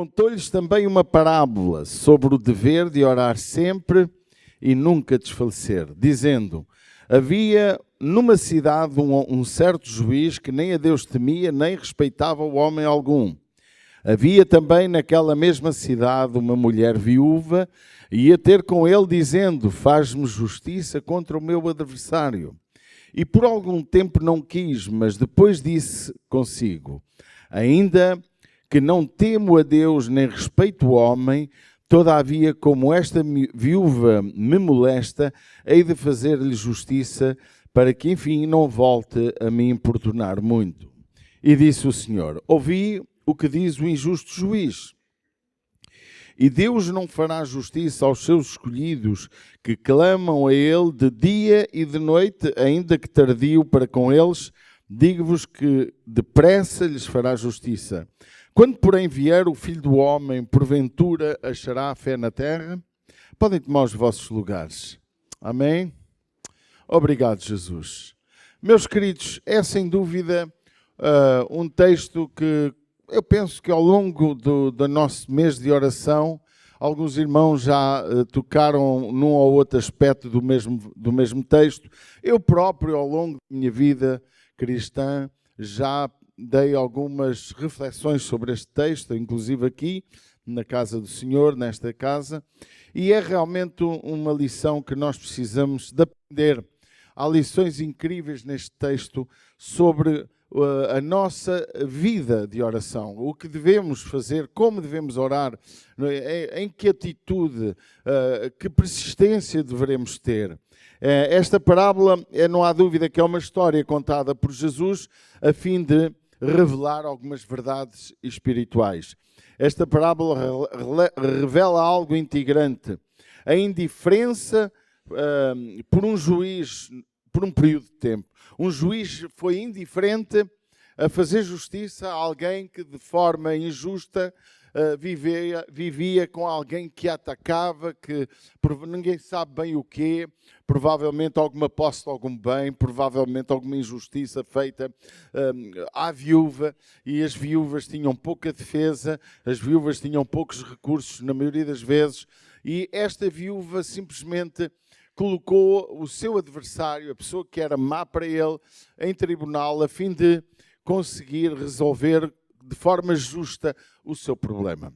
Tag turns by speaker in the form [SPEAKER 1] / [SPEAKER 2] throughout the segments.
[SPEAKER 1] contou-lhes também uma parábola sobre o dever de orar sempre e nunca desfalecer, dizendo: havia numa cidade um certo juiz que nem a Deus temia, nem respeitava o homem algum. Havia também naquela mesma cidade uma mulher viúva, e ia ter com ele, dizendo: faz-me justiça contra o meu adversário. E por algum tempo não quis, mas depois disse consigo: ainda que não temo a Deus nem respeito o homem, todavia, como esta viúva me molesta, hei de fazer-lhe justiça, para que, enfim, não volte a me importunar muito. E disse o Senhor: ouvi o que diz o injusto juiz. E Deus não fará justiça aos seus escolhidos, que clamam a Ele de dia e de noite, ainda que tardio para com eles? Digo-vos que depressa lhes fará justiça. Quando, porém, vier o Filho do Homem, porventura achará fé na terra? Podem tomar os vossos lugares. Amém? Obrigado, Jesus. Meus queridos, é sem dúvida um texto que eu penso que ao longo do nosso mês de oração, alguns irmãos já tocaram num ou outro aspecto do mesmo texto. Eu próprio, ao longo da minha vida cristã, já dei algumas reflexões sobre este texto, inclusive aqui, na casa do Senhor, nesta casa, e é realmente uma lição que nós precisamos de aprender. Há lições incríveis neste texto sobre a nossa vida de oração, o que devemos fazer, como devemos orar, em que atitude, que persistência devemos ter. Esta parábola, não há dúvida que é uma história contada por Jesus a fim de revelar algumas verdades espirituais. Esta parábola revela algo integrante: a indiferença por um juiz por um período de tempo. Um juiz foi indiferente a fazer justiça a alguém que de forma injusta vivia com alguém que atacava, que ninguém sabe bem o quê, provavelmente alguma posse de algum bem, provavelmente alguma injustiça feita à viúva, e as viúvas tinham pouca defesa, as viúvas tinham poucos recursos na maioria das vezes, e esta viúva simplesmente colocou o seu adversário, a pessoa que era má para ele, em tribunal a fim de conseguir resolver de forma justa o seu problema.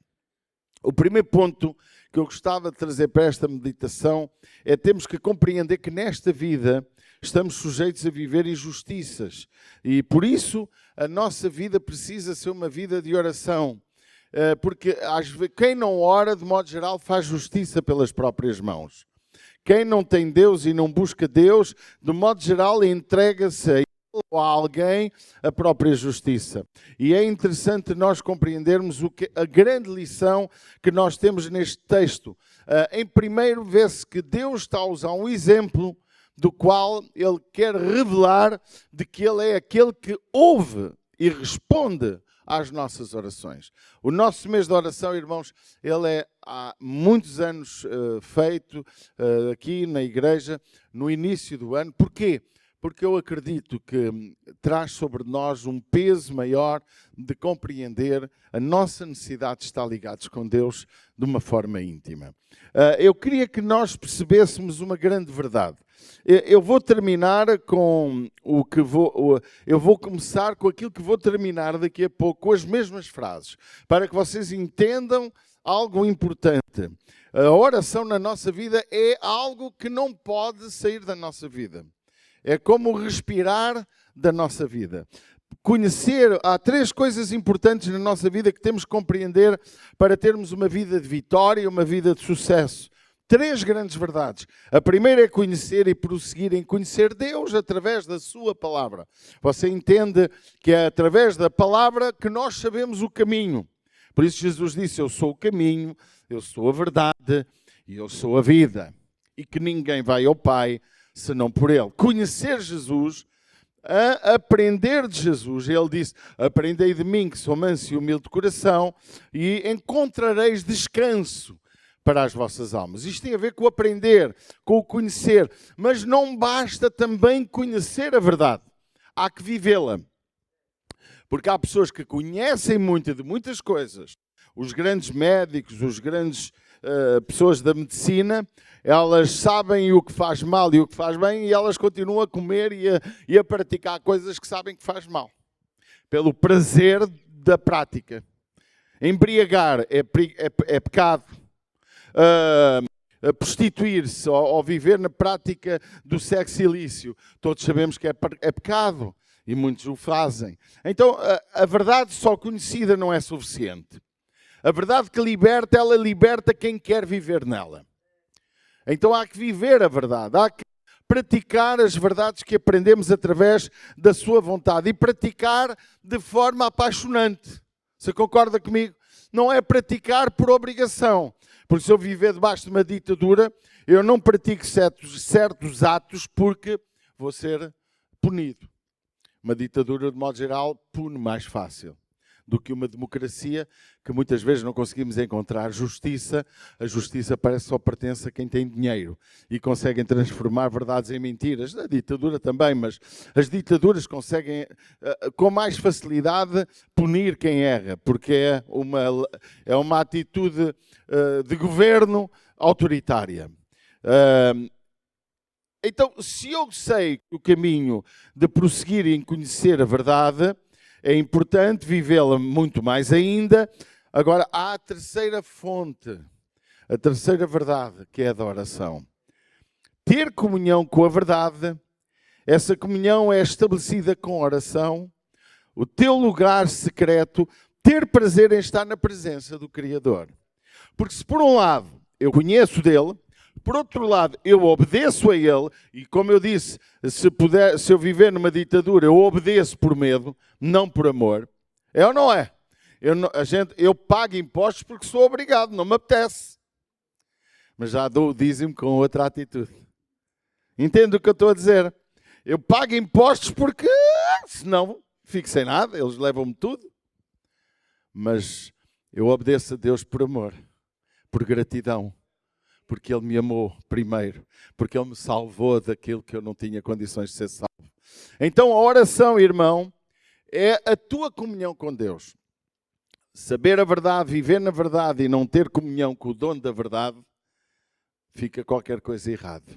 [SPEAKER 1] O primeiro ponto que eu gostava de trazer para esta meditação é: temos que compreender que nesta vida estamos sujeitos a viver injustiças e por isso a nossa vida precisa ser uma vida de oração. Porque quem não ora, de modo geral, faz justiça pelas próprias mãos. Quem não tem Deus e não busca Deus, de modo geral, entrega-se a ele ou a alguém a própria justiça. E é interessante nós compreendermos a grande lição que nós temos neste texto. Em primeiro, vê-se que Deus está a usar um exemplo do qual Ele quer revelar de que Ele é aquele que ouve e responde às nossas orações. O nosso mês de oração, irmãos, ele é há muitos anos feito aqui na igreja, no início do ano. Porquê? Porque eu acredito que traz sobre nós um peso maior de compreender a nossa necessidade de estar ligados com Deus de uma forma íntima. Eu queria que nós percebêssemos uma grande verdade. Eu vou terminar com eu vou começar com aquilo que vou terminar daqui a pouco, com as mesmas frases, para que vocês entendam algo importante. A oração na nossa vida é algo que não pode sair da nossa vida. É como respirar da nossa vida. Há três coisas importantes na nossa vida que temos que compreender para termos uma vida de vitória, uma vida de sucesso. Três grandes verdades. A primeira é conhecer e prosseguir em conhecer Deus através da sua palavra. Você entende que é através da palavra que nós sabemos o caminho. Por isso Jesus disse: eu sou o caminho, eu sou a verdade e eu sou a vida. E que ninguém vai ao Pai senão por Ele. Conhecer Jesus, a aprender de Jesus. Ele disse: aprendei de mim, que sou manso e humilde de coração, e encontrareis descanso para as vossas almas. Isto tem a ver com o aprender, com o conhecer. Mas não basta também conhecer a verdade. Há que vivê-la. Porque há pessoas que conhecem muito de muitas coisas. os grandes médicos, os grandes pessoas da medicina, elas sabem o que faz mal e o que faz bem e elas continuam a comer e a praticar coisas que sabem que faz mal. Pelo prazer da prática. Embriagar é pecado. Prostituir-se ou viver na prática do sexo ilícito, todos sabemos que é pecado e muitos o fazem. Então, a verdade só conhecida não é suficiente. A verdade que liberta, ela liberta quem quer viver nela. Então há que viver a verdade, há que praticar as verdades que aprendemos através da sua vontade e praticar de forma apaixonante. Você concorda comigo? Não é praticar por obrigação. Porque se eu viver debaixo de uma ditadura, eu não pratico certos atos porque vou ser punido. Uma ditadura, de modo geral, pune mais fácil do que uma democracia que muitas vezes não conseguimos encontrar justiça. A justiça parece que só pertence a quem tem dinheiro e conseguem transformar verdades em mentiras. A ditadura também, mas as ditaduras conseguem com mais facilidade punir quem erra, porque é uma atitude de governo autoritária. Então, se eu sei o caminho de prosseguir em conhecer a verdade, é importante vivê-la muito mais ainda. Agora, há a terceira fonte, a terceira verdade, que é a da oração. Ter comunhão com a verdade, essa comunhão é estabelecida com oração, o teu lugar secreto, ter prazer em estar na presença do Criador. Porque se por um lado eu conheço dele, por outro lado, eu obedeço a ele, e como eu disse, se eu viver numa ditadura, eu obedeço por medo, não por amor. É ou não é? Eu pago impostos porque sou obrigado, não me apetece. Mas já dou o dízimo com outra atitude. Entende o que eu estou a dizer? Eu pago impostos porque, senão, fico sem nada, eles levam-me tudo. Mas eu obedeço a Deus por amor, por gratidão. Porque Ele me amou primeiro, porque Ele me salvou daquilo que eu não tinha condições de ser salvo. Então a oração, irmão, é a tua comunhão com Deus. Saber a verdade, viver na verdade e não ter comunhão com o dono da verdade, fica qualquer coisa errado.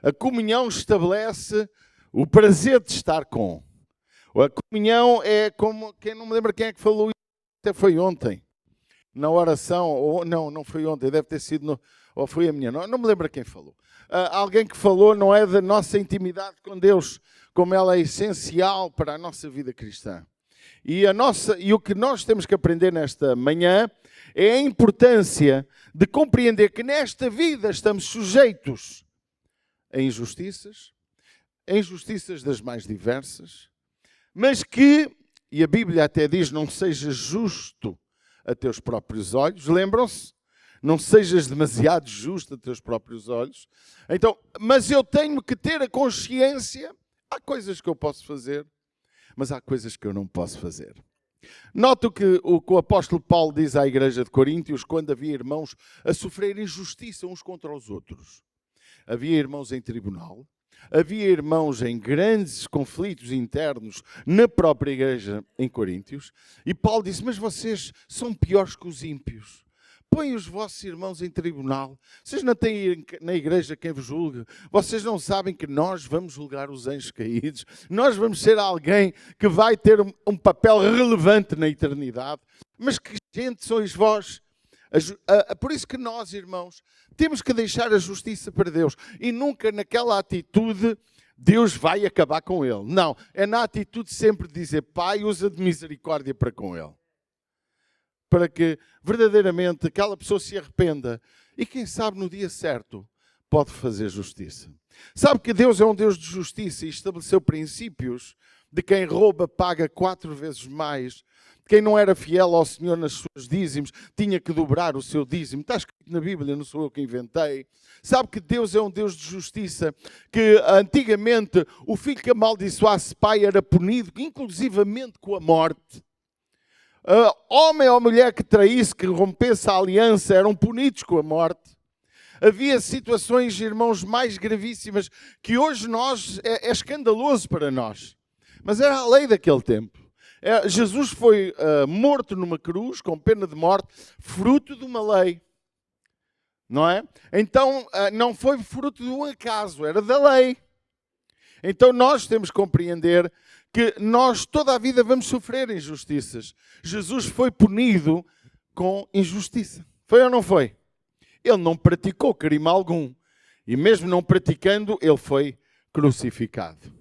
[SPEAKER 1] A comunhão estabelece o prazer de estar com. A comunhão é como, quem não me lembra quem é que falou isso, até foi ontem, na oração, ou não foi ontem, deve ter sido ou foi a minha, não me lembro quem falou. Alguém que falou não é da nossa intimidade com Deus, como ela é essencial para a nossa vida cristã. E o que nós temos que aprender nesta manhã é a importância de compreender que nesta vida estamos sujeitos a injustiças das mais diversas, mas que, e a Bíblia até diz, não sejas justo a teus próprios olhos, lembram-se? Não sejas demasiado justo a teus próprios olhos. Então, mas eu tenho que ter a consciência, há coisas que eu posso fazer, mas há coisas que eu não posso fazer. Noto que o apóstolo Paulo diz à igreja de Coríntios, quando havia irmãos a sofrer injustiça uns contra os outros. Havia irmãos em tribunal, havia irmãos em grandes conflitos internos na própria igreja em Coríntios, e Paulo disse, mas vocês são piores que os ímpios. Põem os vossos irmãos em tribunal. Vocês não têm na igreja quem vos julgue. Vocês não sabem que nós vamos julgar os anjos caídos. Nós vamos ser alguém que vai ter um papel relevante na eternidade. Mas que gente sois vós? Por isso que nós, irmãos, temos que deixar a justiça para Deus. E nunca naquela atitude Deus vai acabar com ele. Não, é na atitude sempre de dizer, Pai, usa de misericórdia para com ele. Para que verdadeiramente aquela pessoa se arrependa e quem sabe no dia certo pode fazer justiça. Sabe que Deus é um Deus de justiça e estabeleceu princípios de quem rouba paga 4 vezes mais, de quem não era fiel ao Senhor nas suas dízimos, tinha que dobrar o seu dízimo. Está escrito na Bíblia, não sou eu que inventei. Sabe que Deus é um Deus de justiça, que antigamente o filho que amaldiçoasse pai era punido, inclusivamente com a morte. Homem ou mulher que traísse, que rompesse a aliança, eram punidos com a morte. Havia situações, irmãos, mais gravíssimas, que hoje é escandaloso para nós. Mas era a lei daquele tempo. Jesus foi morto numa cruz com pena de morte, fruto de uma lei. Não é? Então, não foi fruto de um acaso, era da lei. Então, nós temos que compreender que nós toda a vida vamos sofrer injustiças. Jesus foi punido com injustiça. Foi ou não foi? Ele não praticou crime algum. E mesmo não praticando, ele foi crucificado.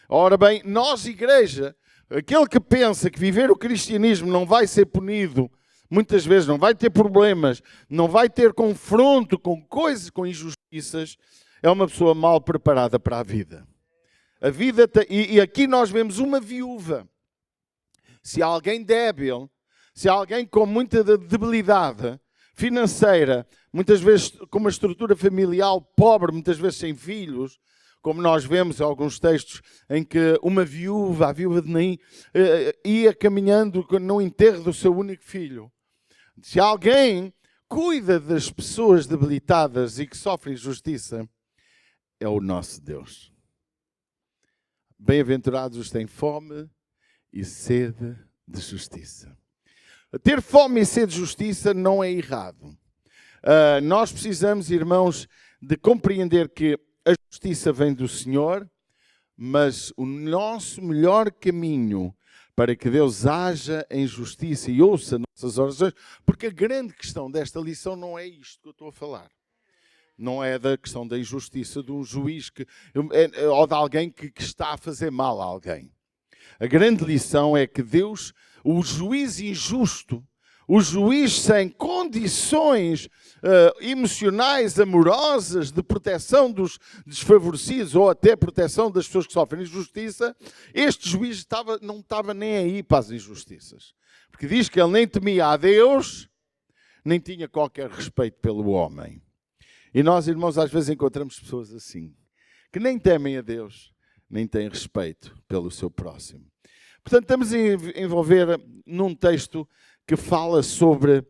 [SPEAKER 1] Ora bem, nós, igreja, aquele que pensa que viver o cristianismo não vai ser punido, muitas vezes não vai ter problemas, não vai ter confronto com coisas, com injustiças, é uma pessoa mal preparada para a vida. E aqui nós vemos uma viúva. Se há alguém débil, se há alguém com muita debilidade financeira, muitas vezes com uma estrutura familiar pobre, muitas vezes sem filhos, como nós vemos em alguns textos em que uma viúva, a viúva de Naim, ia caminhando no enterro do seu único filho. Se alguém cuida das pessoas debilitadas e que sofrem injustiça, é o nosso Deus. Bem-aventurados os que têm fome e sede de justiça. Ter fome e sede de justiça não é errado. Nós precisamos, irmãos, de compreender que a justiça vem do Senhor, mas o nosso melhor caminho para que Deus haja em justiça e ouça nossas orações, porque a grande questão desta lição não é isto que eu estou a falar. Não é da questão da injustiça de um juiz ou de alguém que está a fazer mal a alguém. A grande lição é que Deus, o juiz injusto, o juiz sem condições emocionais, amorosas, de proteção dos desfavorecidos ou até proteção das pessoas que sofrem injustiça, este juiz não estava nem aí para as injustiças. Porque diz que ele nem temia a Deus, nem tinha qualquer respeito pelo homem. E nós, irmãos, às vezes encontramos pessoas assim, que nem temem a Deus, nem têm respeito pelo seu próximo. Portanto, estamos a envolver num texto que fala sobre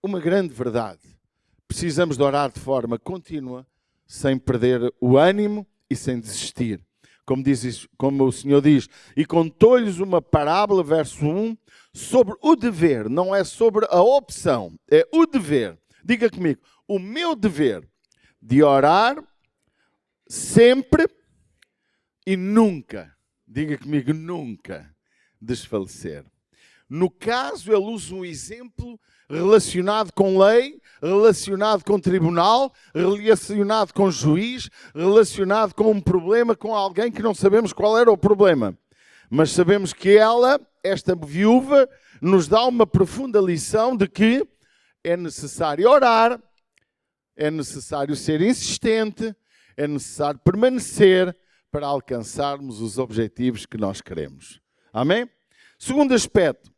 [SPEAKER 1] uma grande verdade. Precisamos de orar de forma contínua, sem perder o ânimo e sem desistir. Como o Senhor diz, e contou-lhes uma parábola, verso 1, sobre o dever, não é sobre a opção, é o dever. Diga comigo, o meu dever de orar sempre e nunca, diga comigo, nunca desfalecer. No caso, ele usa um exemplo relacionado com lei, relacionado com tribunal, relacionado com juiz, relacionado com um problema, com alguém que não sabemos qual era o problema. Mas sabemos que esta viúva, nos dá uma profunda lição de que é necessário orar, é necessário ser insistente, é necessário permanecer para alcançarmos os objetivos que nós queremos. Amém? Segundo aspecto,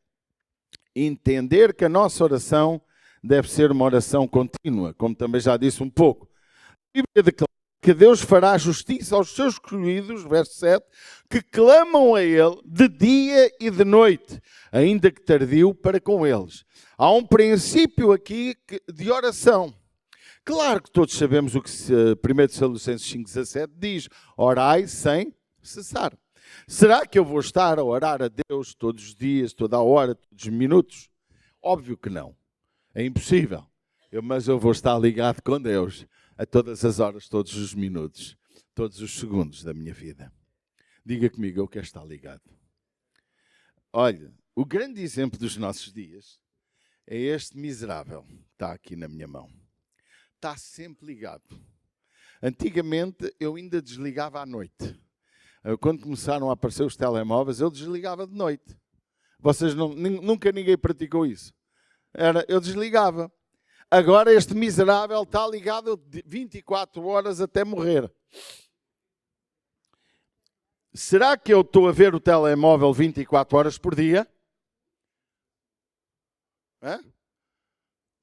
[SPEAKER 1] entender que a nossa oração deve ser uma oração contínua, como também já disse um pouco. A Bíblia declara que Deus fará justiça aos seus escolhidos, verso 7, que clamam a Ele de dia e de noite, ainda que tardio para com eles. Há um princípio aqui de oração. Claro que todos sabemos o que 1 Tessalonicenses 5,17 diz, orai sem cessar. Será que eu vou estar a orar a Deus todos os dias, toda a hora, todos os minutos? Óbvio que não. É impossível. Mas eu vou estar ligado com Deus a todas as horas, todos os minutos, todos os segundos da minha vida. Diga comigo, eu quero estar ligado. Olha, o grande exemplo dos nossos dias é este miserável que está aqui na minha mão. Está sempre ligado. Antigamente eu ainda desligava à noite. Quando começaram a aparecer os telemóveis, eu desligava de noite. Vocês nunca ninguém praticou isso. Eu desligava. Agora este miserável está ligado 24 horas até morrer. Será que eu estou a ver o telemóvel 24 horas por dia? Hã?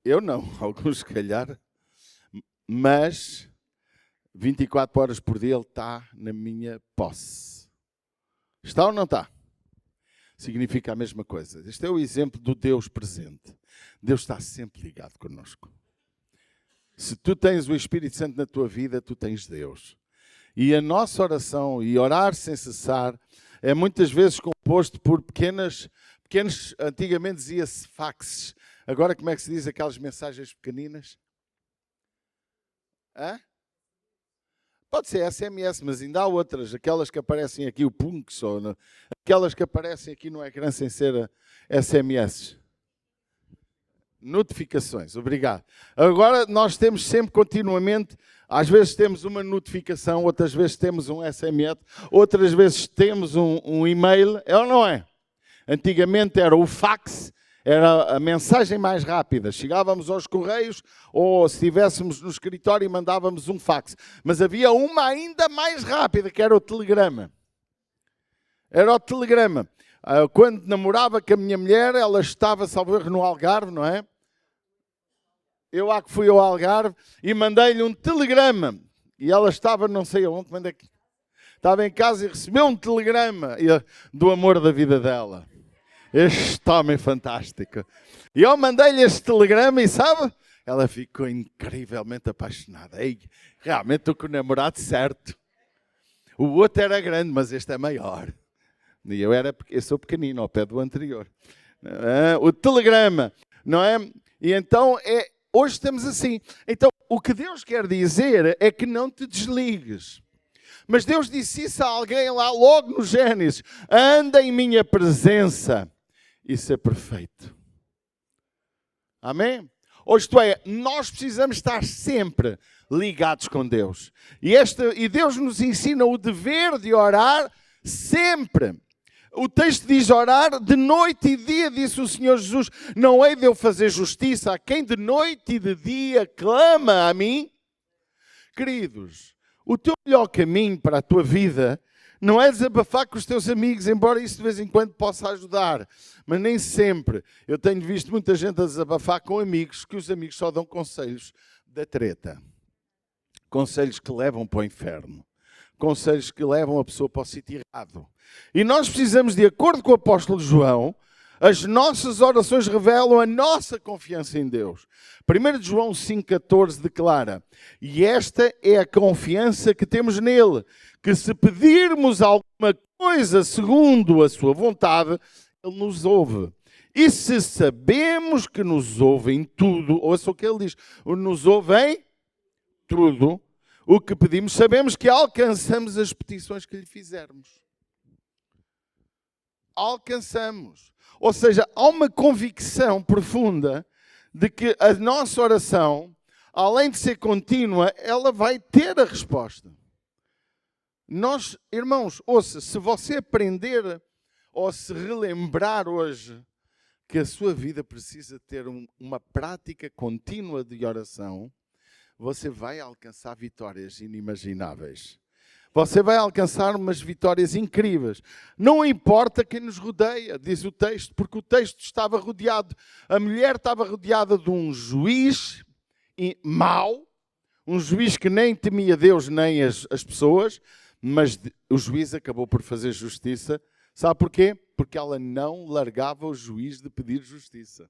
[SPEAKER 1] Eu não, alguns se calhar. Mas 24 horas por dia ele está na minha posse. Está ou não está? Significa a mesma coisa. Este é o exemplo do Deus presente. Deus está sempre ligado connosco. Se tu tens o Espírito Santo na tua vida, tu tens Deus. E a nossa oração e orar sem cessar é muitas vezes composto por pequenos, antigamente dizia-se faxes. Agora como é que se diz aquelas mensagens pequeninas? Hã? Pode ser SMS, mas ainda há outras, aquelas que aparecem aqui, o Punks, ou aquelas que aparecem aqui no ecrã sem ser SMS. Notificações, obrigado. Agora nós temos sempre continuamente, às vezes temos uma notificação, outras vezes temos um SMS, outras vezes temos um e-mail, é ou não é? Antigamente era o fax, era a mensagem mais rápida. Chegávamos aos correios ou se estivéssemos no escritório mandávamos um fax. Mas havia uma ainda mais rápida, que era o telegrama. Era o telegrama. Quando namorava com a minha mulher, ela estava, salvo erro, no Algarve, não é? Eu lá que fui ao Algarve e mandei-lhe um telegrama. E ela estava não sei aonde, estava em casa e recebeu um telegrama do amor da vida dela. Este homem fantástico. E eu mandei-lhe este telegrama e sabe? Ela ficou incrivelmente apaixonada. Ei, realmente estou com o namorado certo. O outro era grande, mas este é maior. E eu sou pequenino, ao pé do anterior. O telegrama, não é? E então, hoje estamos assim. Então, o que Deus quer dizer é que não te desligues. Mas Deus disse isso a alguém lá logo no Gênesis. Anda em minha presença e ser perfeito. Amém? Ou isto é, nós precisamos estar sempre ligados com Deus. E Deus nos ensina o dever de orar sempre. O texto diz orar de noite e dia, disse o Senhor Jesus. Não hei de eu fazer justiça a quem de noite e de dia clama a mim? Queridos, o teu melhor caminho para a tua vida não é desabafar com os teus amigos, embora isso de vez em quando possa ajudar, mas nem sempre. Eu tenho visto muita gente a desabafar com amigos, que os amigos só dão conselhos da treta. Conselhos que levam para o inferno. Conselhos que levam a pessoa para o sítio errado. E nós precisamos, de acordo com o apóstolo João, as nossas orações revelam a nossa confiança em Deus. 1 João 5,14 declara: e esta é a confiança que temos nele, que se pedirmos alguma coisa segundo a sua vontade, ele nos ouve. E se sabemos que nos ouve em tudo, ouça o que ele diz, nos ouve em tudo, o que pedimos, sabemos que alcançamos as petições que lhe fizermos. Alcançamos. Ou seja, há uma convicção profunda de que a nossa oração, além de ser contínua, ela vai ter a resposta. Nós, irmãos, ouça, se você aprender ou se relembrar hoje que a sua vida precisa ter uma prática contínua de oração, você vai alcançar vitórias inimagináveis. Você vai alcançar umas vitórias incríveis. Não importa quem nos rodeia, diz o texto, porque o texto estava rodeado. A mulher estava rodeada de um juiz mau, um juiz que nem temia Deus nem as pessoas, mas o juiz acabou por fazer justiça. Sabe porquê? Porque ela não largava o juiz de pedir justiça.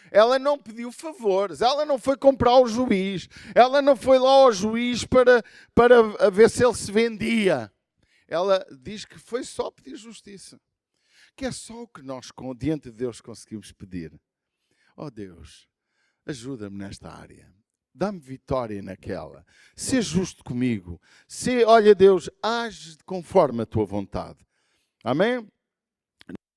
[SPEAKER 1] Ela não pediu favores, ela não foi comprar o juiz, ela não foi lá ao juiz para ver se ele se vendia. Ela diz que foi só pedir justiça. Que é só o que nós, diante de Deus, conseguimos pedir. Oh Deus, ajuda-me nesta área. Dá-me vitória naquela. Sê justo comigo. Olha Deus, age conforme a tua vontade. Amém?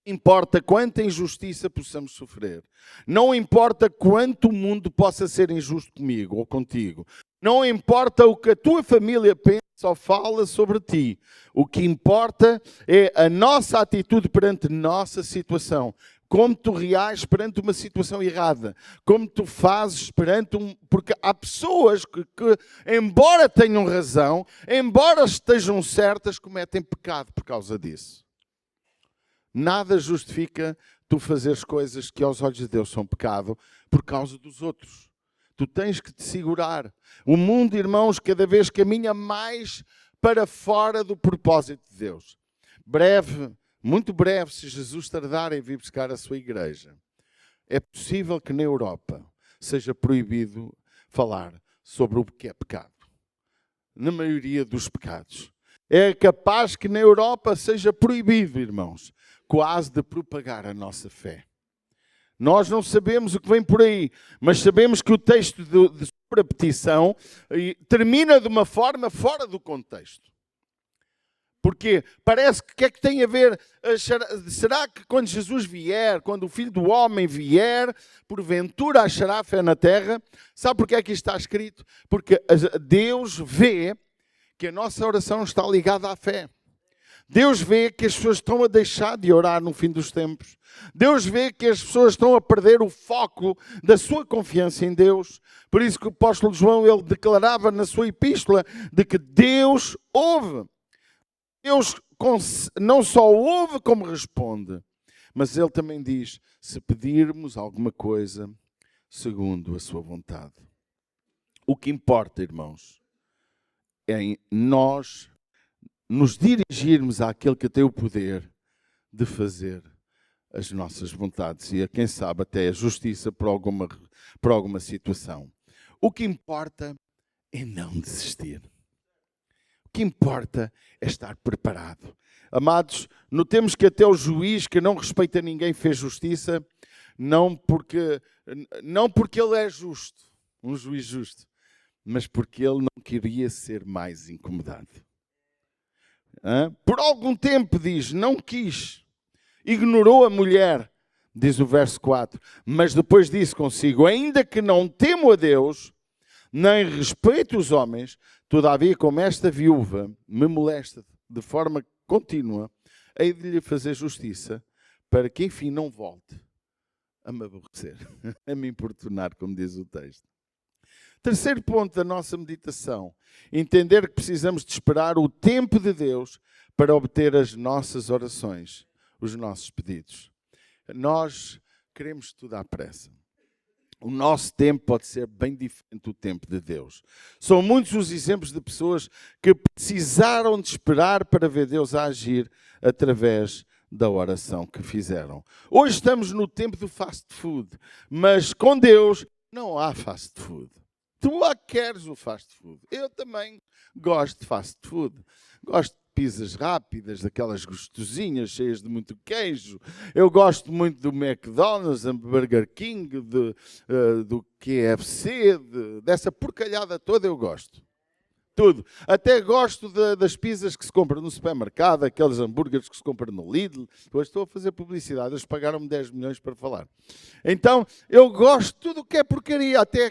[SPEAKER 1] Não importa quanta injustiça possamos sofrer. Não importa quanto o mundo possa ser injusto comigo ou contigo. Não importa o que a tua família pensa ou fala sobre ti. O que importa é a nossa atitude perante a nossa situação. Como tu reages perante uma situação errada. Como tu fazes perante Porque há pessoas que, embora tenham razão, embora estejam certas, cometem pecado por causa disso. Nada justifica tu fazeres coisas que aos olhos de Deus são pecado por causa dos outros. Tu tens que te segurar. O mundo, irmãos, cada vez caminha mais para fora do propósito de Deus. Muito breve, se Jesus tardar em vir buscar a sua igreja, é possível que na Europa seja proibido falar sobre o que é pecado. Na maioria dos pecados. É capaz que na Europa seja proibido, irmãos, quase de propagar a nossa fé. Nós não sabemos o que vem por aí, mas sabemos que o texto de sobre a petição termina de uma forma fora do contexto. Porque parece que o que é que tem a ver? Será que quando Jesus vier, quando o Filho do Homem vier, porventura achará fé na terra? Sabe porquê é que isto está escrito? Porque Deus vê que a nossa oração está ligada à fé. Deus vê que as pessoas estão a deixar de orar no fim dos tempos. Deus vê que as pessoas estão a perder o foco da sua confiança em Deus. Por isso que o apóstolo João, ele declarava na sua epístola de que Deus ouve. Deus não só ouve como responde, mas ele também diz, se pedirmos alguma coisa segundo a sua vontade. O que importa, irmãos, é nós nos dirigirmos àquele que tem o poder de fazer as nossas vontades e, quem sabe, até a justiça por alguma situação. O que importa é não desistir. O que importa é estar preparado. Amados, notemos que até o juiz que não respeita ninguém fez justiça, não porque ele é justo, um juiz justo, mas porque ele não queria ser mais incomodado. Por algum tempo, diz, não quis, ignorou a mulher, diz o verso 4, mas depois disse consigo, ainda que não temo a Deus, nem respeito os homens, todavia como esta viúva me molesta de forma contínua, hei de lhe fazer justiça, para que enfim não volte a me aborrecer, a me importunar, como diz o texto. Terceiro ponto da nossa meditação, entender que precisamos de esperar o tempo de Deus para obter as nossas orações, os nossos pedidos. Nós queremos tudo à pressa. O nosso tempo pode ser bem diferente do tempo de Deus. São muitos os exemplos de pessoas que precisaram de esperar para ver Deus agir através da oração que fizeram. Hoje estamos no tempo do fast food, mas com Deus não há fast food. Tu queres o fast food. Eu também gosto de fast food. Gosto de pizzas rápidas, daquelas gostosinhas, cheias de muito queijo. Eu gosto muito do McDonald's, do Burger King, do KFC, dessa porcalhada toda eu gosto. Tudo. Até gosto das pizzas que se compram no supermercado, aqueles hambúrgueres que se compram no Lidl. Depois estou a fazer publicidade, eles pagaram-me 10 milhões para falar. Então, eu gosto de tudo o que é porcaria, até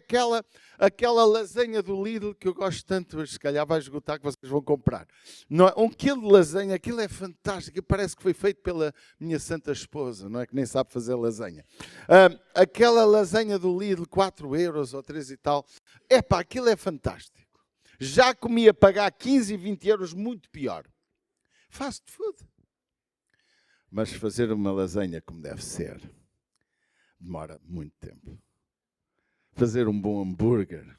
[SPEAKER 1] aquela lasanha do Lidl que eu gosto tanto, mas se calhar vai esgotar que vocês vão comprar. Não, 1 quilo de lasanha, aquilo é fantástico, parece que foi feito pela minha santa esposa, não é? Que nem sabe fazer lasanha. Aquela lasanha do Lidl, 4 euros ou 3 e tal, epá, aquilo é fantástico. Já comia pagar 15 e 20 euros muito pior. Fast food. Mas fazer uma lasanha como deve ser demora muito tempo. Fazer um bom hambúrguer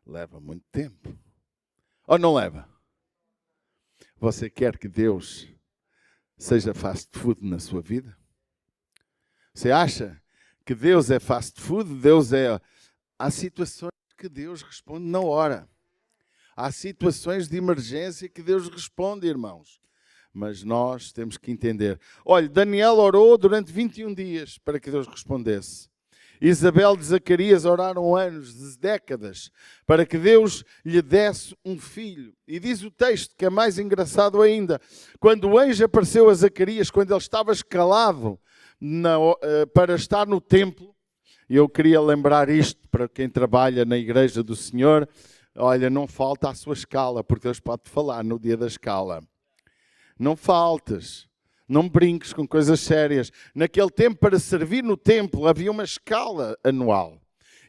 [SPEAKER 1] leva muito tempo. Ou não leva? Você quer que Deus seja fast food na sua vida? Você acha que Deus é fast food? Há situações que Deus responde na hora. Há situações de emergência que Deus responde, irmãos. Mas nós temos que entender. Olha, Daniel orou durante 21 dias para que Deus respondesse. Isabel de Zacarias oraram anos, décadas, para que Deus lhe desse um filho. E diz o texto, que é mais engraçado ainda, quando o anjo apareceu a Zacarias, quando ele estava escalado para estar no templo, e eu queria lembrar isto para quem trabalha na igreja do Senhor. Olha, não falta a sua escala, porque Deus pode falar no dia da escala. Não faltes, não brinques com coisas sérias. Naquele tempo, para servir no templo, havia uma escala anual.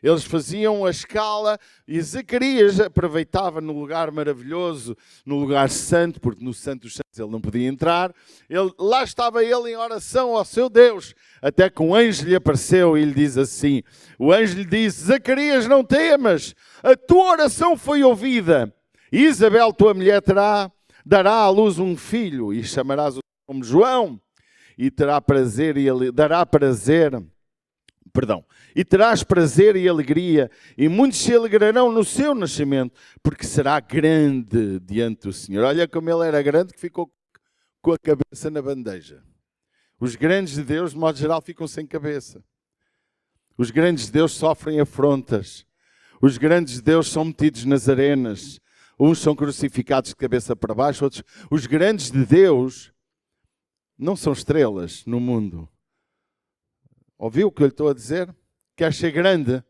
[SPEAKER 1] Eles faziam a escala e Zacarias aproveitava no lugar maravilhoso, no lugar santo, porque no Santo dos Santos ele não podia entrar. Lá estava ele em oração ao seu Deus, até que um anjo lhe apareceu e lhe diz assim, o anjo lhe disse, Zacarias, não temas, a tua oração foi ouvida. Isabel, tua mulher, dará à luz um filho e chamarás o nome João e terá prazer e ele dará prazer E terás prazer e alegria, e muitos se alegrarão no seu nascimento, porque será grande diante do Senhor. Olha como ele era grande que ficou com a cabeça na bandeja. Os grandes de Deus, de modo geral, ficam sem cabeça. Os grandes de Deus sofrem afrontas. Os grandes de Deus são metidos nas arenas. Uns são crucificados de cabeça para baixo, outros... Os grandes de Deus não são estrelas no mundo. Ouviu o que eu lhe estou a dizer? Quer ser grande?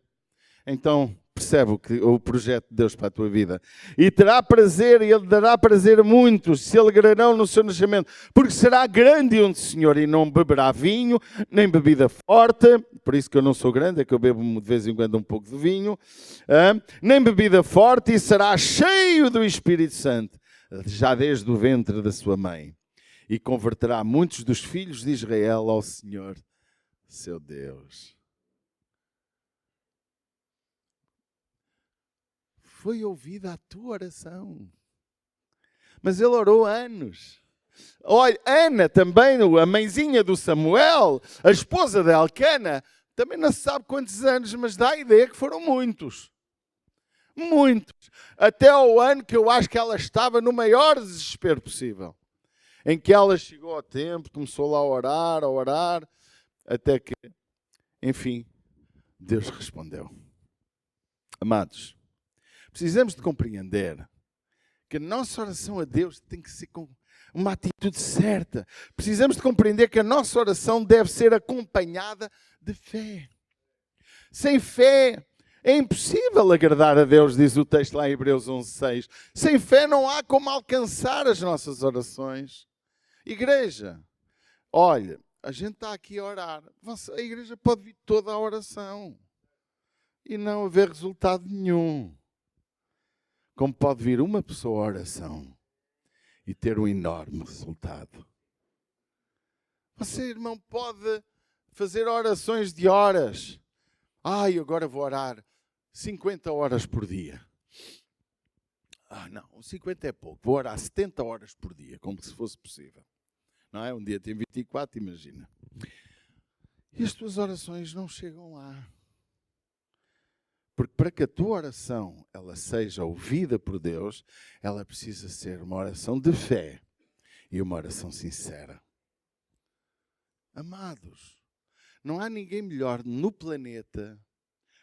[SPEAKER 1] Então percebe o projeto de Deus para a tua vida. E terá prazer, e Ele dará prazer a muitos, se alegrarão no seu nascimento, porque será grande diante do Senhor, e não beberá vinho, nem bebida forte, por isso que eu não sou grande, é que eu bebo de vez em quando um pouco de vinho, nem bebida forte, e será cheio do Espírito Santo, já desde o ventre da sua mãe, e converterá muitos dos filhos de Israel ao Senhor, seu Deus. Foi ouvida a tua oração. Mas ele orou anos. Olha, Ana também, a mãezinha do Samuel, a esposa de Elcana, também não se sabe quantos anos, mas dá a ideia que foram muitos. Muitos. Até o ano que eu acho que ela estava no maior desespero possível. Em que ela chegou ao templo, começou lá a orar, até que, enfim, Deus respondeu. Amados, precisamos de compreender que a nossa oração a Deus tem que ser com uma atitude certa. Precisamos de compreender que a nossa oração deve ser acompanhada de fé. Sem fé é impossível agradar a Deus, diz o texto lá em Hebreus 11:6. Sem fé não há como alcançar as nossas orações. Igreja, olha, a gente está aqui a orar. A igreja pode vir toda a oração e não haver resultado nenhum. Como pode vir uma pessoa à oração e ter um enorme resultado. Você, irmão, pode fazer orações de horas. Agora vou orar 50 horas por dia. Não, 50 é pouco. Vou orar 70 horas por dia, como se fosse possível. Não é? Um dia tem 24, imagina. E as tuas orações não chegam lá. Porque para que a tua oração ela seja ouvida por Deus, ela precisa ser uma oração de fé e uma oração sincera. Amados, não há ninguém melhor no planeta,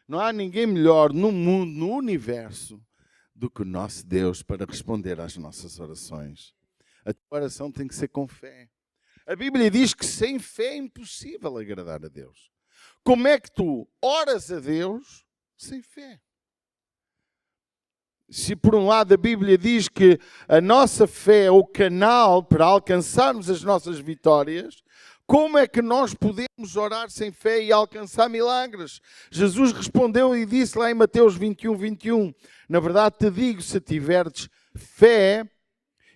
[SPEAKER 1] não há ninguém melhor no mundo, no universo, do que o nosso Deus para responder às nossas orações. A tua oração tem que ser com fé. A Bíblia diz que sem fé é impossível agradar a Deus. Como é que tu oras a Deus sem fé? Se por um lado a Bíblia diz que a nossa fé é o canal para alcançarmos as nossas vitórias, como é que nós podemos orar sem fé e alcançar milagres? Jesus respondeu e disse lá em Mateus 21:21, na verdade te digo, se tiverdes fé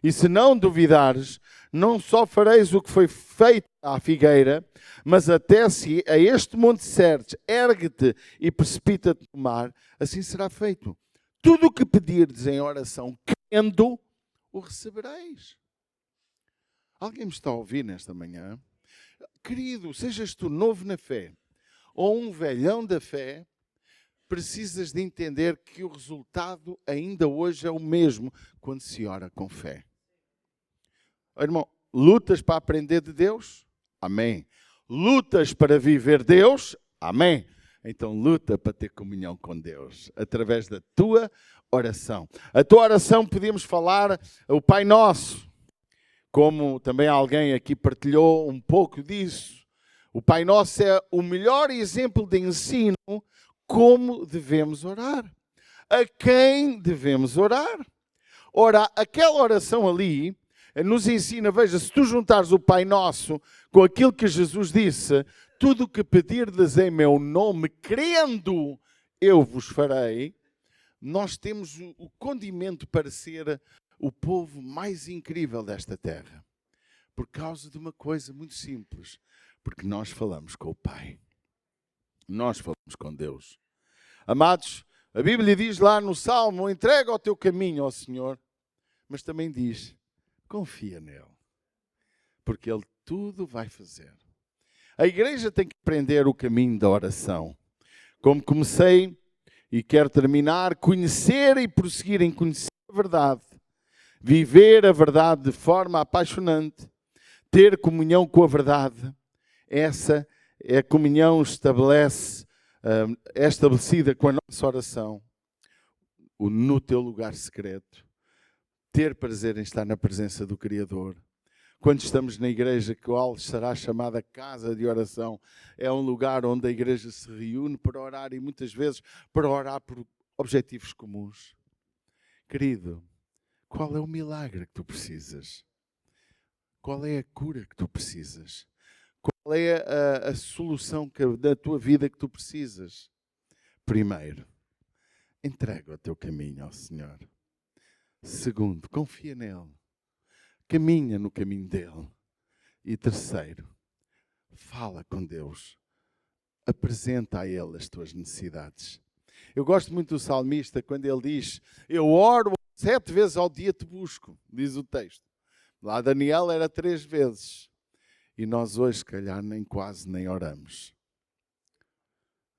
[SPEAKER 1] e se não duvidares, não só fareis o que foi feito à figueira, mas até se a este monte disserdes, ergue-te e precipita-te no mar, assim será feito. Tudo o que pedirdes em oração, crendo, o recebereis. Alguém me está a ouvir nesta manhã? Querido, sejas tu novo na fé ou um velhão da fé, precisas de entender que o resultado ainda hoje é o mesmo quando se ora com fé. Irmão, lutas para aprender de Deus? Amém. Lutas para viver Deus? Amém. Então luta para ter comunhão com Deus, através da tua oração. A tua oração, podíamos falar, o Pai Nosso, como também alguém aqui partilhou um pouco disso. O Pai Nosso é o melhor exemplo de ensino como devemos orar. A quem devemos orar? Ora, aquela oração ali nos ensina, veja, se tu juntares o Pai Nosso com aquilo que Jesus disse, tudo o que pedirdes em meu nome, crendo, eu vos farei, nós temos o condimento para ser o povo mais incrível desta terra. Por causa de uma coisa muito simples, porque nós falamos com o Pai. Nós falamos com Deus. Amados, a Bíblia diz lá no Salmo, entrega o teu caminho ao Senhor, mas também diz, confia nele, porque ele tudo vai fazer. A igreja tem que aprender o caminho da oração. Como comecei e quero terminar, conhecer e prosseguir em conhecer a verdade. Viver a verdade de forma apaixonante. Ter comunhão com a verdade. Essa é a comunhão é estabelecida com a nossa oração. No teu lugar secreto. Ter prazer em estar na presença do Criador. Quando estamos na igreja, qual será chamada casa de oração, é um lugar onde a igreja se reúne para orar e muitas vezes para orar por objetivos comuns. Querido, qual é o milagre que tu precisas? Qual é a cura que tu precisas? Qual é a solução da tua vida que tu precisas? Primeiro, entrega o teu caminho ao Senhor. Segundo, confia nele. Caminha no caminho dele. E terceiro, fala com Deus. Apresenta a ele as tuas necessidades. Eu gosto muito do salmista quando ele diz: eu oro 7 vezes ao dia te busco, diz o texto. Lá Daniel era 3 vezes. E nós hoje, se calhar, quase nem oramos.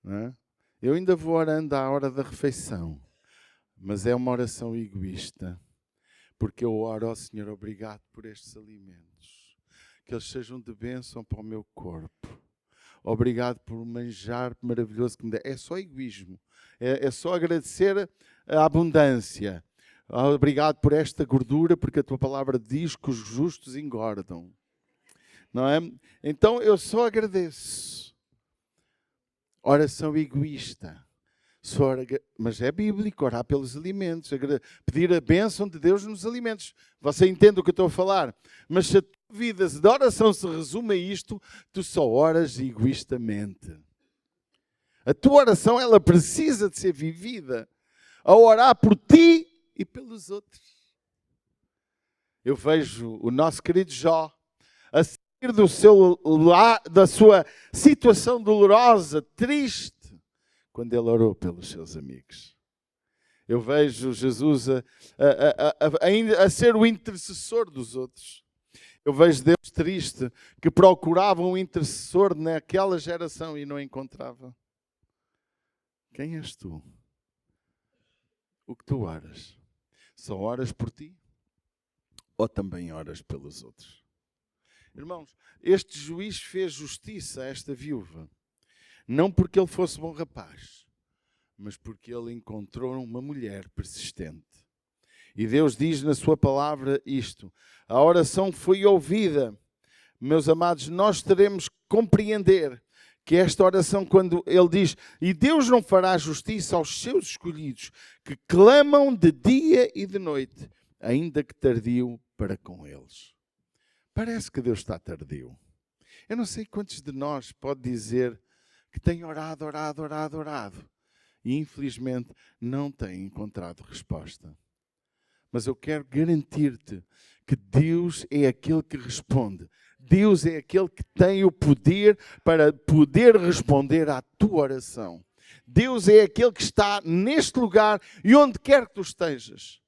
[SPEAKER 1] Não é? Eu ainda vou orando à hora da refeição. Mas é uma oração egoísta. Porque eu oro ao Senhor, obrigado por estes alimentos. Que eles sejam de bênção para o meu corpo. Obrigado por um manjar maravilhoso que me dê. É só egoísmo. É só agradecer a abundância. Obrigado por esta gordura, porque a tua palavra diz que os justos engordam. Não é? Então eu só agradeço. Oração egoísta. Mas é bíblico, orar pelos alimentos, pedir a bênção de Deus nos alimentos. Você entende o que eu estou a falar? Mas se a tua vida de oração se resume a isto, tu só oras egoístamente. A tua oração, ela precisa de ser vivida a orar por ti e pelos outros. Eu vejo o nosso querido Jó a sair da sua situação dolorosa, triste, quando ele orou pelos seus amigos. Eu vejo Jesus ainda a ser o intercessor dos outros. Eu vejo Deus triste, que procurava um intercessor naquela geração e não encontrava. Quem és tu? O que tu oras? Só oras por ti? Ou também oras pelos outros? Irmãos, este juiz fez justiça a esta viúva. Não porque ele fosse bom rapaz, mas porque ele encontrou uma mulher persistente. E Deus diz na sua palavra isto: a oração foi ouvida. Meus amados, nós teremos que compreender que esta oração, quando ele diz: e Deus não fará justiça aos seus escolhidos, que clamam de dia e de noite, ainda que tardio para com eles. Parece que Deus está tardio. Eu não sei quantos de nós pode dizer que tem orado, e infelizmente não tem encontrado resposta. Mas eu quero garantir-te que Deus é aquele que responde. Deus é aquele que tem o poder para poder responder à tua oração. Deus é aquele que está neste lugar e onde quer que tu estejas.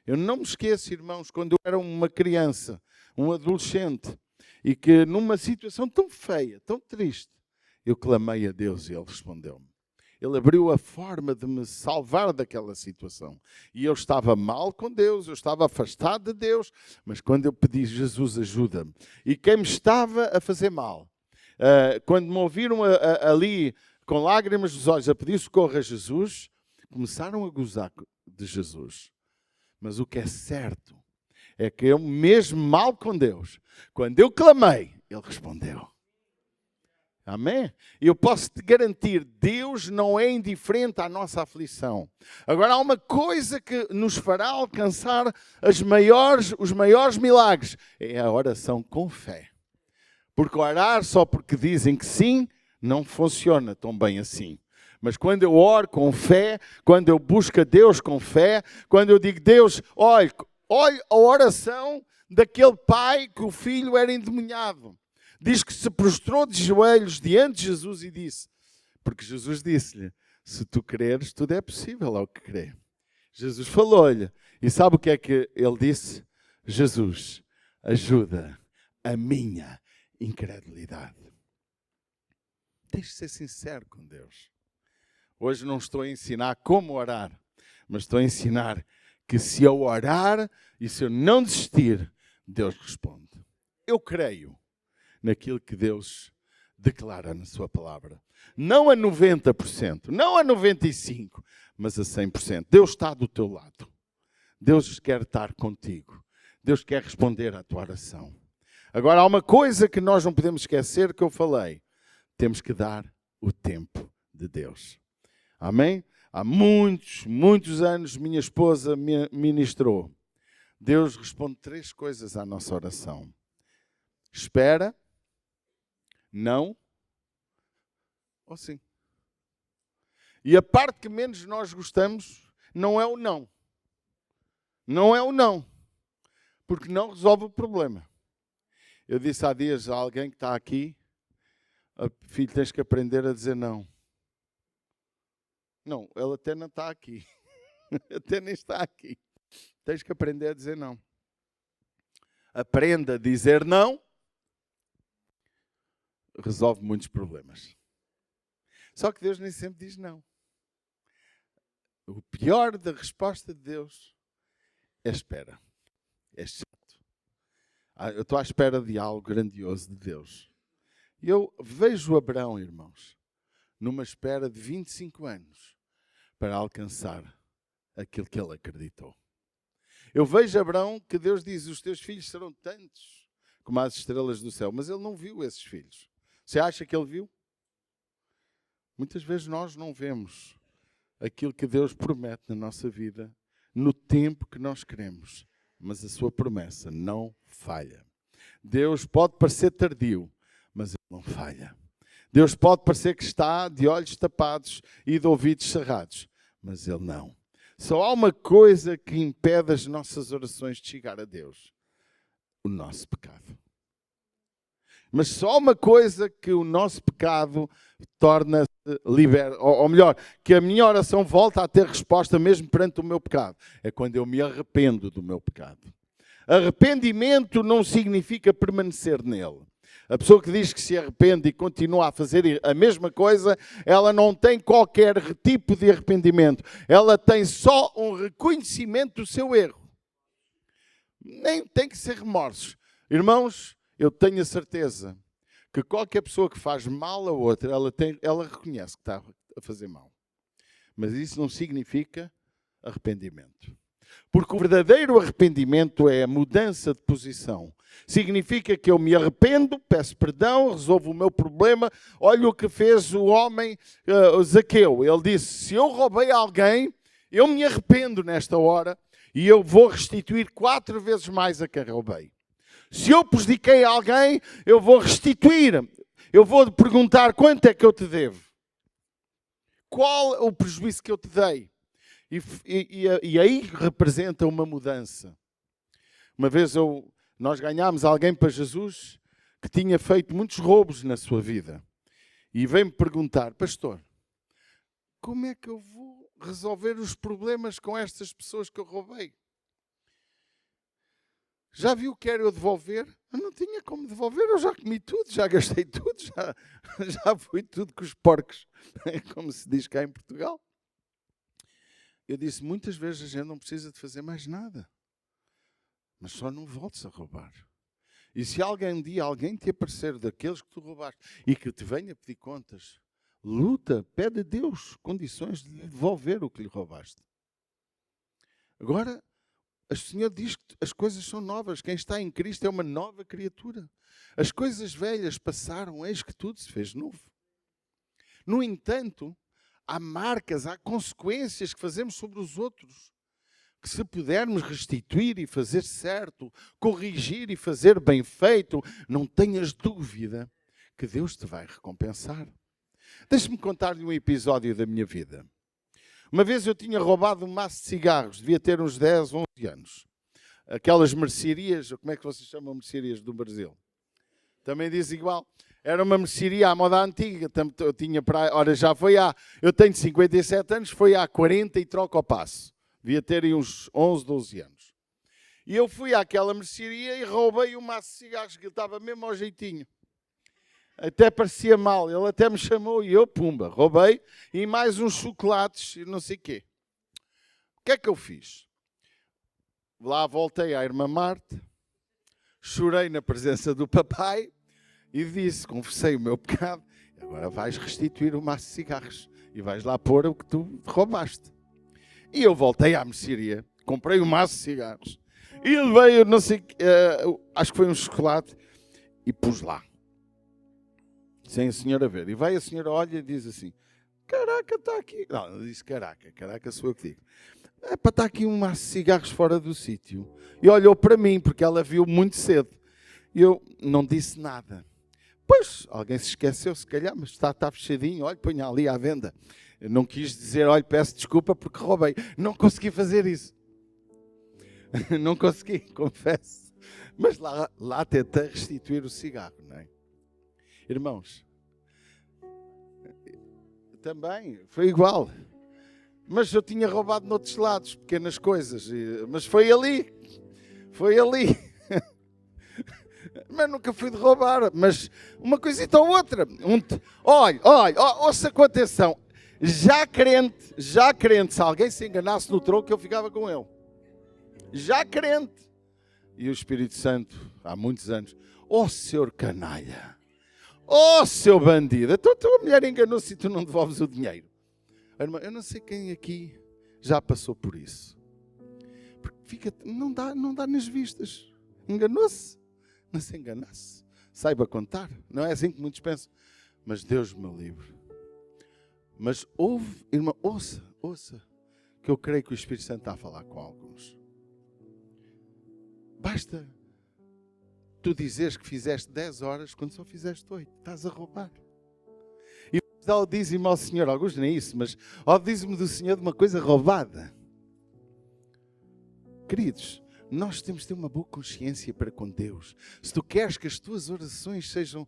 [SPEAKER 1] Eu não me esqueço, irmãos, quando eu era uma criança, um adolescente, e que numa situação tão feia, tão triste, eu clamei a Deus e Ele respondeu-me. Ele abriu a forma de me salvar daquela situação. E eu estava mal com Deus, eu estava afastado de Deus, mas quando eu pedi, Jesus, ajuda-me. E quem me estava a fazer mal, quando me ouviram ali com lágrimas nos olhos a pedir socorro a Jesus, começaram a gozar de Jesus. Mas o que é certo é que eu, mesmo mal com Deus, quando eu clamei, Ele respondeu. Amém? Eu posso te garantir, Deus não é indiferente à nossa aflição. Agora, há uma coisa que nos fará alcançar os maiores milagres. É a oração com fé. Porque orar só porque dizem que sim, não funciona tão bem assim. Mas quando eu oro com fé, quando eu busco a Deus com fé, quando eu digo, Deus, olha a oração daquele pai que o filho era endemoniado. Diz que se prostrou de joelhos diante de Jesus e disse, porque Jesus disse-lhe, se tu creres, tudo é possível ao que crê. Jesus falou-lhe, e sabe o que é que ele disse? Jesus, ajuda a minha incredulidade. Tens de ser sincero com Deus. Hoje não estou a ensinar como orar, mas estou a ensinar que se eu orar e se eu não desistir, Deus responde. Eu creio naquilo que Deus declara na sua palavra. Não a 90%, não a 95%, mas a 100%. Deus está do teu lado. Deus quer estar contigo. Deus quer responder à tua oração. Agora, há uma coisa que nós não podemos esquecer que eu falei. Temos que dar o tempo de Deus. Amém? Há muitos anos, minha esposa me ministrou. Deus responde 3 coisas à nossa oração. Espera, não ou sim. E a parte que menos nós gostamos não é o não. Não é o não. Porque não resolve o problema. Eu disse há dias a alguém que está aqui, filho, tens que aprender a dizer não. Não, ela até não está aqui. Até nem está aqui. Tens que aprender a dizer não. Aprenda a dizer não. Resolve muitos problemas. Só que Deus nem sempre diz não. O pior da resposta de Deus é espera. É chato. Eu estou à espera de algo grandioso de Deus. E eu vejo Abraão, irmãos, numa espera de 25 anos para alcançar aquilo que ele acreditou. Eu vejo Abraão que Deus diz, os teus filhos serão tantos como as estrelas do céu, mas ele não viu esses filhos. Você acha que ele viu? Muitas vezes nós não vemos aquilo que Deus promete na nossa vida no tempo que nós queremos, mas a sua promessa não falha. Deus pode parecer tardio, mas ele não falha. Deus pode parecer que está de olhos tapados e de ouvidos cerrados, mas ele não. Só há uma coisa que impede as nossas orações de chegar a Deus: o nosso pecado. Mas só uma coisa que o nosso pecado torna-se liberto, ou melhor, que a minha oração volta a ter resposta mesmo perante o meu pecado, é quando eu me arrependo do meu pecado. Arrependimento não significa permanecer nele. A pessoa que diz que se arrepende e continua a fazer a mesma coisa, ela não tem qualquer tipo de arrependimento. Ela tem só um reconhecimento do seu erro. Nem tem que ser remorsos. Irmãos, eu tenho a certeza que qualquer pessoa que faz mal a outra, ela reconhece que está a fazer mal. Mas isso não significa arrependimento. Porque o verdadeiro arrependimento é a mudança de posição. Significa que eu me arrependo, peço perdão, resolvo o meu problema. Olha o que fez o homem Zaqueu. Ele disse, se eu roubei alguém, eu me arrependo nesta hora e eu vou restituir 4 vezes mais a quem roubei. Se eu prejudiquei alguém, eu vou restituir. Eu vou perguntar quanto é que eu te devo. Qual o prejuízo que eu te dei? E aí representa uma mudança. Uma vez nós ganhámos alguém para Jesus que tinha feito muitos roubos na sua vida. E veio-me perguntar, pastor, como é que eu vou resolver os problemas com estas pessoas que eu roubei? Já viu que era eu devolver? Eu não tinha como devolver, eu já comi tudo, já gastei tudo, já fui tudo com os porcos, como se diz cá em Portugal. Eu disse, muitas vezes a gente não precisa de fazer mais nada, mas só não voltes a roubar. E se alguém te aparecer daqueles que tu roubaste e que te venha pedir contas, luta, pede a Deus condições de lhe devolver o que lhe roubaste. Agora, o Senhor diz que as coisas são novas. Quem está em Cristo é uma nova criatura. As coisas velhas passaram, eis que tudo se fez novo. No entanto, há marcas, há consequências que fazemos sobre os outros, que se pudermos restituir e fazer certo, corrigir e fazer bem feito, não tenhas dúvida que Deus te vai recompensar. Deixe-me contar-lhe um episódio da minha vida. Uma vez eu tinha roubado um maço de cigarros, devia ter uns 10, 11 anos. Aquelas mercearias, como é que vocês chamam mercearias do Brasil? Também diz igual. Era uma mercearia à moda antiga, eu tinha eu tenho 57 anos, foi há 40 e troco ao passo. Devia ter uns 11, 12 anos. E eu fui àquela mercearia e roubei um maço de cigarros, que estava mesmo ao jeitinho. Até parecia mal. Ele até me chamou e eu, pumba, roubei. E mais uns chocolates e não sei o quê. O que é que eu fiz? Lá voltei à irmã Marta. Chorei na presença do papai. E disse, confessei o meu pecado. Agora vais restituir o maço de cigarros. E vais lá pôr o que tu roubaste. E eu voltei à mercearia. Comprei o maço de cigarros. E ele veio, não sei, acho que foi um chocolate. E pus lá. Sem a senhora ver. E vai a senhora, olha e diz assim, caraca, está aqui. Não, ela disse caraca sou eu que digo. É para estar aqui um maço de cigarros fora do sítio. E olhou para mim, porque ela viu muito cedo. E eu não disse nada. Pois, alguém se esqueceu, se calhar, mas está fechadinho, olha, ponha ali à venda. Eu não quis dizer, olha, peço desculpa porque roubei. Não consegui fazer isso. Não consegui, confesso. Mas lá tentei restituir o cigarro, não é? Irmãos, também foi igual. Mas eu tinha roubado noutros lados, pequenas coisas. Mas foi ali. Mas nunca fui de roubar. Mas uma coisita ou outra. Olha, ouça com atenção. Já crente, se alguém se enganasse no troco, eu ficava com ele. Já crente. E o Espírito Santo, há muitos anos, senhor canalha, seu bandido, então a tua mulher enganou-se e tu não devolves o dinheiro. Irmão, eu não sei quem aqui já passou por isso. Porque não dá nas vistas. Enganou-se, não se enganasse. Saiba contar. Não é assim que muitos pensam. Mas Deus me livre. Mas irmão, ouça, que eu creio que o Espírito Santo está a falar com alguns. Basta tu dizeres que fizeste 10 horas quando só fizeste 8. Estás a roubar. E dá o dízimo ao Senhor. Alguns nem isso, mas ao dízimo do Senhor de uma coisa roubada. Queridos, nós temos de ter uma boa consciência para com Deus. Se tu queres que as tuas orações sejam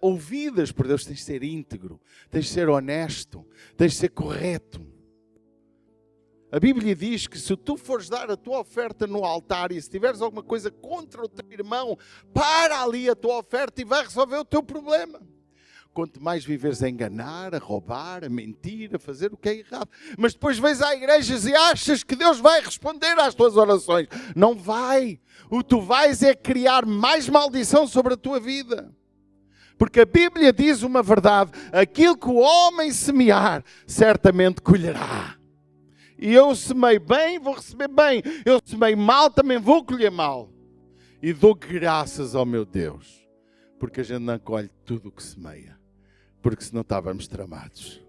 [SPEAKER 1] ouvidas por Deus, tens de ser íntegro, tens de ser honesto, tens de ser correto. A Bíblia diz que se tu fores dar a tua oferta no altar e se tiveres alguma coisa contra o teu irmão, para ali a tua oferta e vai resolver o teu problema. Quanto mais viveres a enganar, a roubar, a mentir, a fazer o que é errado. Mas depois vais à igreja e achas que Deus vai responder às tuas orações. Não vai. O que tu vais é criar mais maldição sobre a tua vida. Porque a Bíblia diz uma verdade. Aquilo que o homem semear, certamente colherá. E eu semei bem, vou receber bem. Eu semei mal, também vou colher mal. E dou graças ao meu Deus. Porque a gente não colhe tudo o que semeia. Porque senão estávamos tramados.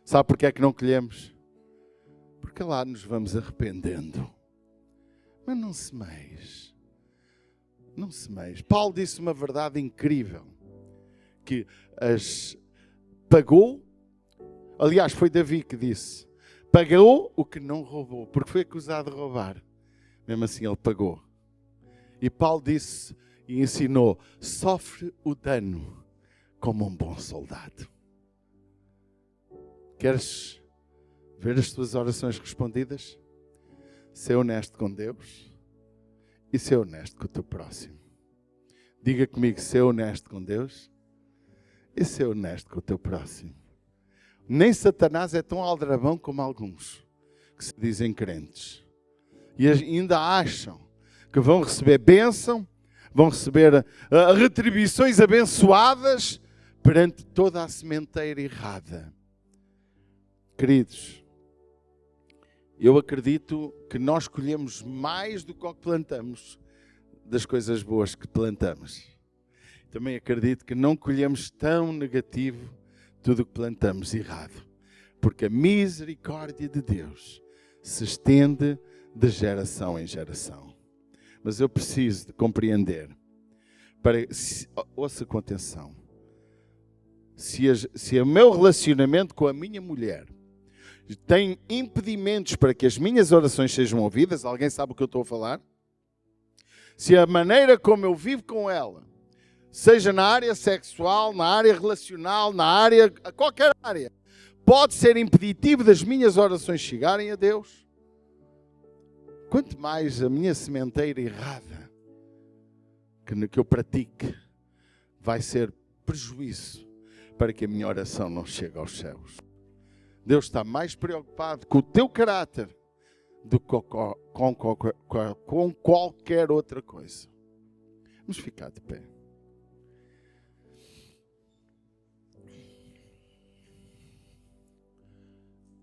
[SPEAKER 1] Sabe porquê é que não colhemos? Porque lá nos vamos arrependendo. Mas não semeis. Não semeis. Paulo disse uma verdade incrível. Que pagou. Aliás, foi Davi que disse. Pagou o que não roubou. Porque foi acusado de roubar. Mesmo assim ele pagou. E Paulo disse e ensinou. Sofre o dano como um bom soldado. Queres ver as tuas orações respondidas? Ser honesto com Deus e ser honesto com o teu próximo. Diga comigo, ser honesto com Deus e ser honesto com o teu próximo. Nem Satanás é tão aldrabão como alguns que se dizem crentes. E ainda acham que vão receber bênção, vão receber retribuições abençoadas perante toda a sementeira errada. Queridos, eu acredito que nós colhemos mais do que plantamos das coisas boas que plantamos. Também acredito que não colhemos tão negativo tudo o que plantamos errado. Porque a misericórdia de Deus se estende de geração em geração. Mas eu preciso de compreender, ouça com atenção, se o meu relacionamento com a minha mulher tem impedimentos para que as minhas orações sejam ouvidas, alguém sabe o que eu estou a falar? Se a maneira como eu vivo com ela, seja na área sexual, na área relacional, qualquer área, pode ser impeditivo das minhas orações chegarem a Deus, quanto mais a minha sementeira errada que eu pratique vai ser prejuízo para que a minha oração não chegue aos céus. Deus está mais preocupado com o teu caráter do que com qualquer outra coisa. Vamos ficar de pé.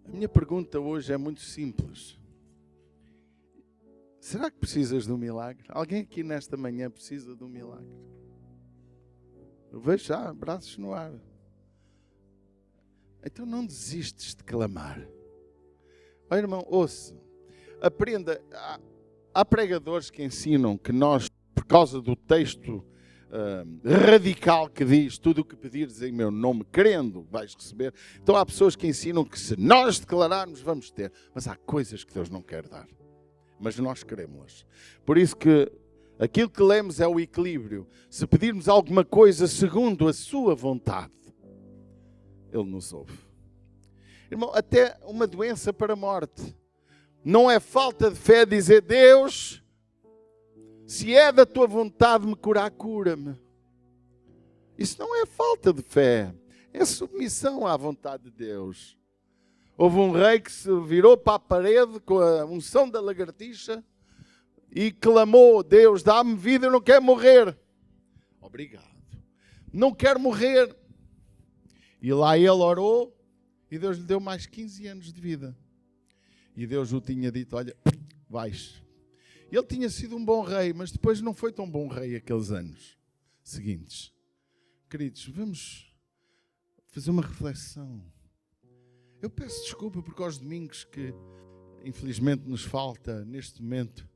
[SPEAKER 1] A minha pergunta hoje é muito simples. Será que precisas de um milagre? Alguém aqui nesta manhã precisa de um milagre? Eu vejo já braços no ar. Então não desistes de clamar. Olha, irmão, ouça. Aprenda. Há pregadores que ensinam que nós, por causa do texto radical que diz tudo o que pedires em meu nome, crendo, vais receber. Então há pessoas que ensinam que se nós declararmos, vamos ter. Mas há coisas que Deus não quer dar. Mas nós queremos-las. Por isso que aquilo que lemos é o equilíbrio. Se pedirmos alguma coisa segundo a sua vontade, Ele nos ouve. Irmão, até uma doença para a morte. Não é falta de fé dizer, Deus, se é da tua vontade me curar, cura-me. Isso não é falta de fé. É submissão à vontade de Deus. Houve um rei que se virou para a parede com a unção da lagartixa e clamou, Deus, dá-me vida, eu não quero morrer. Obrigado. Não quero morrer. E lá ele orou e Deus lhe deu mais 15 anos de vida. E Deus o tinha dito, olha, vais. Ele tinha sido um bom rei, mas depois não foi tão bom rei aqueles anos seguintes. Queridos, vamos fazer uma reflexão. Eu peço desculpa porque aos domingos que infelizmente nos falta neste momento,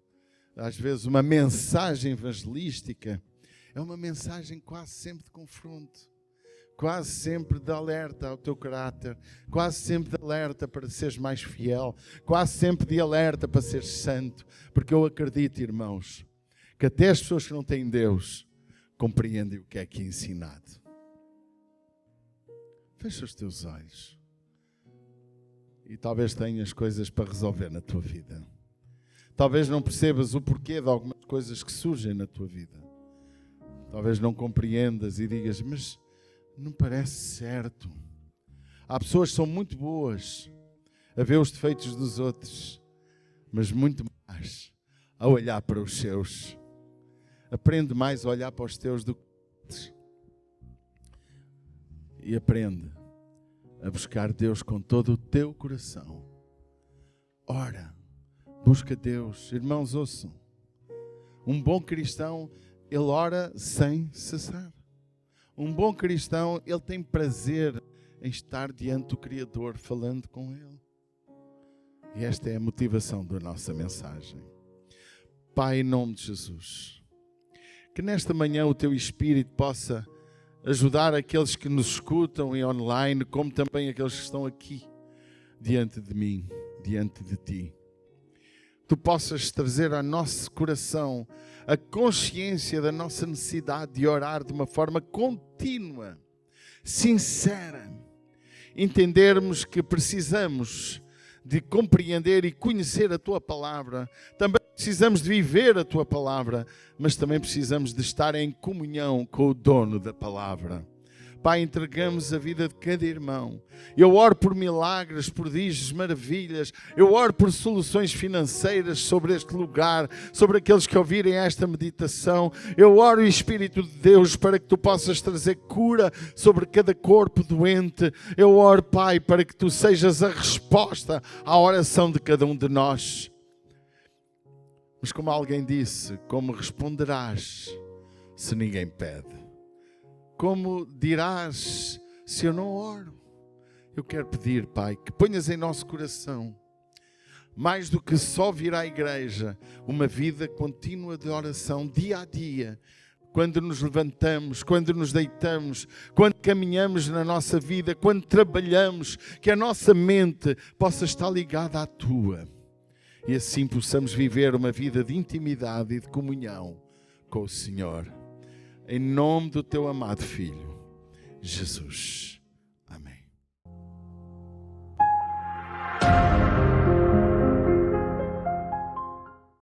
[SPEAKER 1] às vezes uma mensagem evangelística, é uma mensagem quase sempre de confronto. Quase sempre de alerta ao teu caráter, quase sempre de alerta para seres mais fiel, quase sempre de alerta para seres santo, porque eu acredito, irmãos, que até as pessoas que não têm Deus compreendem o que é ensinado. Fecha os teus olhos e talvez tenhas coisas para resolver na tua vida. Talvez não percebas o porquê de algumas coisas que surgem na tua vida. Talvez não compreendas e digas, mas não parece certo. Há pessoas que são muito boas a ver os defeitos dos outros, mas muito mais a olhar para os seus. Aprende mais a olhar para os teus do que outros. E aprende a buscar Deus com todo o teu coração. Ora, busca Deus. Irmãos, ouçam. Um bom cristão, ele ora sem cessar. Um bom cristão, ele tem prazer em estar diante do Criador, falando com Ele. E esta é a motivação da nossa mensagem. Pai, em nome de Jesus, que nesta manhã o Teu Espírito possa ajudar aqueles que nos escutam em online, como também aqueles que estão aqui, diante de mim, diante de Ti. Tu possas trazer ao nosso coração a consciência da nossa necessidade de orar de uma forma contínua, sincera. Entendermos que precisamos de compreender e conhecer a Tua Palavra. Também precisamos de viver a Tua Palavra, mas também precisamos de estar em comunhão com o dono da Palavra. Pai, entregamos a vida de cada irmão. Eu oro por milagres, prodígios, maravilhas. Eu oro por soluções financeiras sobre este lugar, sobre aqueles que ouvirem esta meditação. Eu oro, Espírito de Deus, para que Tu possas trazer cura sobre cada corpo doente. Eu oro, Pai, para que Tu sejas a resposta à oração de cada um de nós. Mas como alguém disse, como responderás se ninguém pede? Como dirás se eu não oro? Eu quero pedir, Pai, que ponhas em nosso coração, mais do que só vir à igreja, uma vida contínua de oração, dia a dia, quando nos levantamos, quando nos deitamos, quando caminhamos na nossa vida, quando trabalhamos, que a nossa mente possa estar ligada à Tua. E assim possamos viver uma vida de intimidade e de comunhão com o Senhor. Em nome do Teu amado Filho, Jesus.